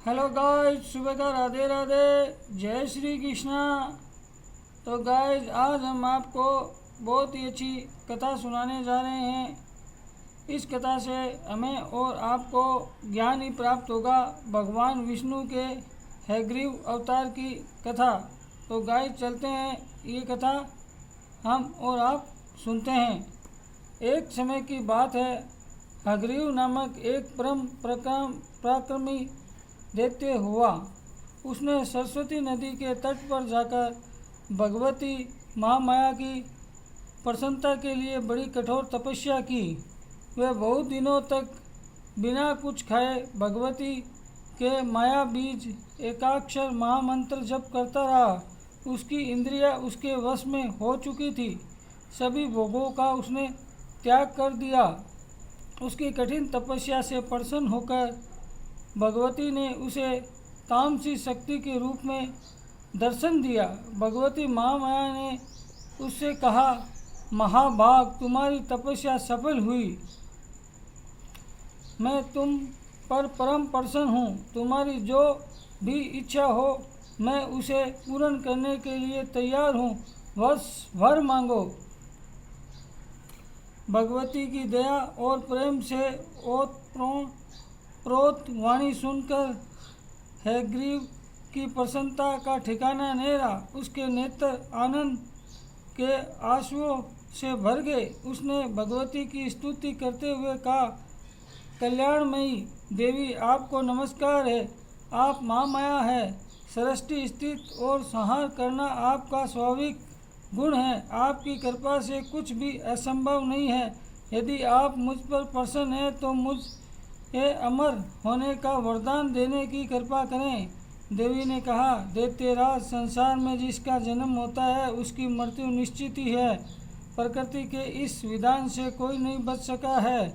Hello guys, सुबह का राधे राधे, जय श्री कृष्णा। तो गाइस, आज हम आपको बहुत ही अच्छी कथा सुनाने जा रहे हैं। इस कथा से हमें और आपको ज्ञान ही प्राप्त होगा, भगवान विष्णु के हयग्रीव अवतार की कथा। तो गाइस, चलते हैं, ये कथा हम और आप सुनते हैं। एक समय की बात है, हयग्रीव नामक एक परम पराक्रमी दैत्य हुआ। उसने सरस्वती नदी के तट पर जाकर भगवती महामाया की प्रसन्नता के लिए बड़ी कठोर तपस्या की। वह बहुत दिनों तक बिना कुछ खाए भगवती के माया बीज एकाक्षर महामंत्र जप करता रहा। उसकी इंद्रियां उसके वश में हो चुकी थी। सभी भोगों का उसने त्याग कर दिया। उसकी कठिन तपस्या से प्रसन्न होकर भगवती ने उसे तामसी शक्ति के रूप में दर्शन दिया। भगवती महामाया ने उससे कहा, महाभाग, तुम्हारी तपस्या सफल हुई। मैं तुम पर परम प्रसन्न हूँ। तुम्हारी जो भी इच्छा हो मैं उसे पूर्ण करने के लिए तैयार हूँ। वर्ष भर मांगो। भगवती की दया और प्रेम से ओतप्रोत वाणी सुनकर हयग्रीव की प्रसन्नता का ठिकाना नहीं रहा। उसके नेत्र आनंद के आंसुओं से भर गए। उसने भगवती की स्तुति करते हुए कहा, कल्याणमयी देवी, आपको नमस्कार है। आप महामाया है। सृष्टि, स्थिति और संहार करना आपका स्वाभाविक गुण है। आपकी कृपा से कुछ भी असंभव नहीं है। यदि आप मुझ पर प्रसन्न हैं तो मुझे अमर होने का वरदान देने की कृपा करें। देवी ने कहा, दैत्यराज, संसार में जिसका जन्म होता है उसकी मृत्यु निश्चित ही है। प्रकृति के इस विधान से कोई नहीं बच सका है।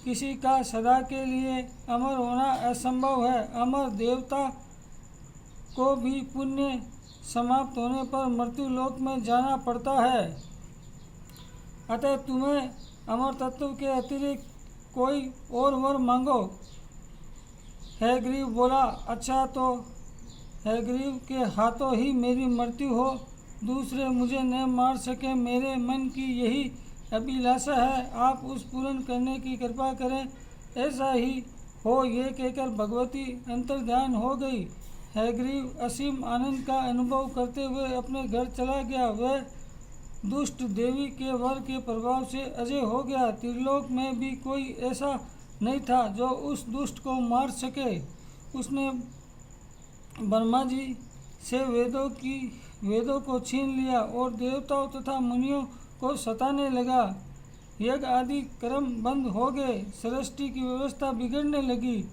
किसी का सदा के लिए अमर होना असंभव है। अमर देवता को भी पुण्य समाप्त होने पर मृत्यु लोक में जाना पड़ता है। अतः तुम्हें अमर तत्व के अतिरिक्त कोई और वर मांगो। हयग्रीव बोला, अच्छा, तो हयग्रीव के हाथों ही मेरी मृत्यु हो, दूसरे मुझे न मार सके। मेरे मन की यही अभिलाषा है। आप उस पूर्ण करने की कृपा करें। ऐसा ही हो, ये कहकर भगवती अंतर्ध्यान हो गई। हयग्रीव असीम आनंद का अनुभव करते हुए अपने घर चला गया। वह दुष्ट देवी के वर के प्रभाव से अजय हो गया। त्रिलोक में भी कोई ऐसा नहीं था जो उस दुष्ट को मार सके। उसने ब्रह्मा जी से वेदों को छीन लिया और देवताओं तथा मुनियों को सताने लगा। यज्ञ आदि कर्म बंद हो गए। सृष्टि की व्यवस्था बिगड़ने लगी।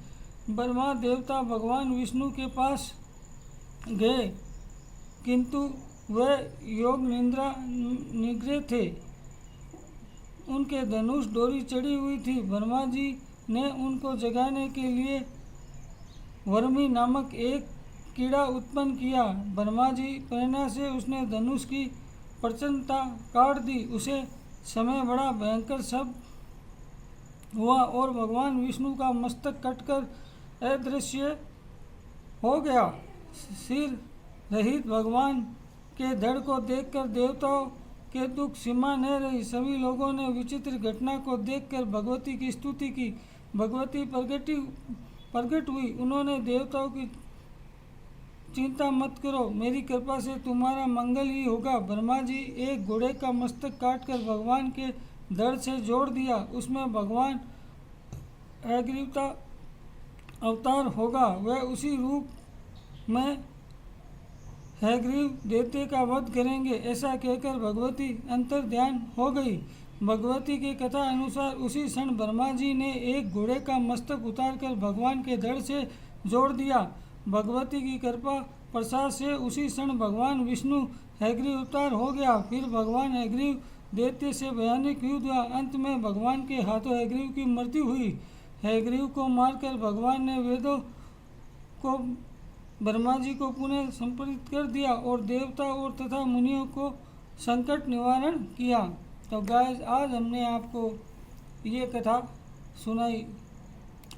ब्रह्मा देवता भगवान विष्णु के पास गए, किंतु वह योग निद्रा निग्रह थे। उनके धनुष डोरी चढ़ी हुई थी। ब्रह्मा जी ने उनको जगाने के लिए वर्मी नामक एक कीड़ा उत्पन्न किया। ब्रह्मा जी प्रेरणा से उसने धनुष की प्रचंडता काट दी। उसे समय बड़ा भयंकर सब हुआ और भगवान विष्णु का मस्तक कटकर अदृश्य हो गया। सिर रहित भगवान के धड़ को देखकर देवताओं के दुख सीमा न रही। सभी लोगों ने विचित्र घटना को देखकर भगवती की स्तुति की। भगवती प्रकट हुई। उन्होंने देवताओं की चिंता मत करो, मेरी कृपा से तुम्हारा मंगल ही होगा। ब्रह्मा जी एक घोड़े का मस्तक काटकर भगवान के धड़ से जोड़ दिया। उसमें भगवान हयग्रीव का अवतार होगा। वह उसी रूप में हयग्रीव दैत्य का वध करेंगे। ऐसा कहकर भगवती अंतर्ध्यान हो गई। भगवती की कथा अनुसार उसी क्षण ब्रह्मा जी ने एक घोड़े का मस्तक उतारकर भगवान के धड़ से जोड़ दिया। भगवती की कृपा प्रसाद से उसी क्षण भगवान विष्णु हयग्रीव अवतार हो गया। फिर भगवान हयग्रीव दैत्य से भयानक युद्ध हुआ। अंत में भगवान के हाथों हयग्रीव की मृत्यु हुई। हयग्रीव को मारकर भगवान ने वेदों को ब्रह्मा जी को पुनः संप्रेरित कर दिया और देवता और तथा मुनियों को संकट निवारण किया। तो गाइस, आज हमने आपको ये कथा सुनाई।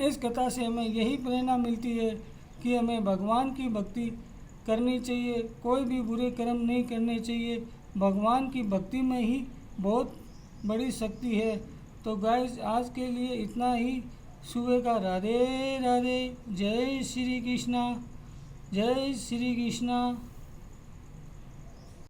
इस कथा से हमें यही प्रेरणा मिलती है कि हमें भगवान की भक्ति करनी चाहिए, कोई भी बुरे कर्म नहीं करने चाहिए। भगवान की भक्ति में ही बहुत बड़ी शक्ति है। तो गाइस आज के लिए इतना ही। सुबह का राधे राधे। जय श्री कृष्णा, जय श्री कृष्णा।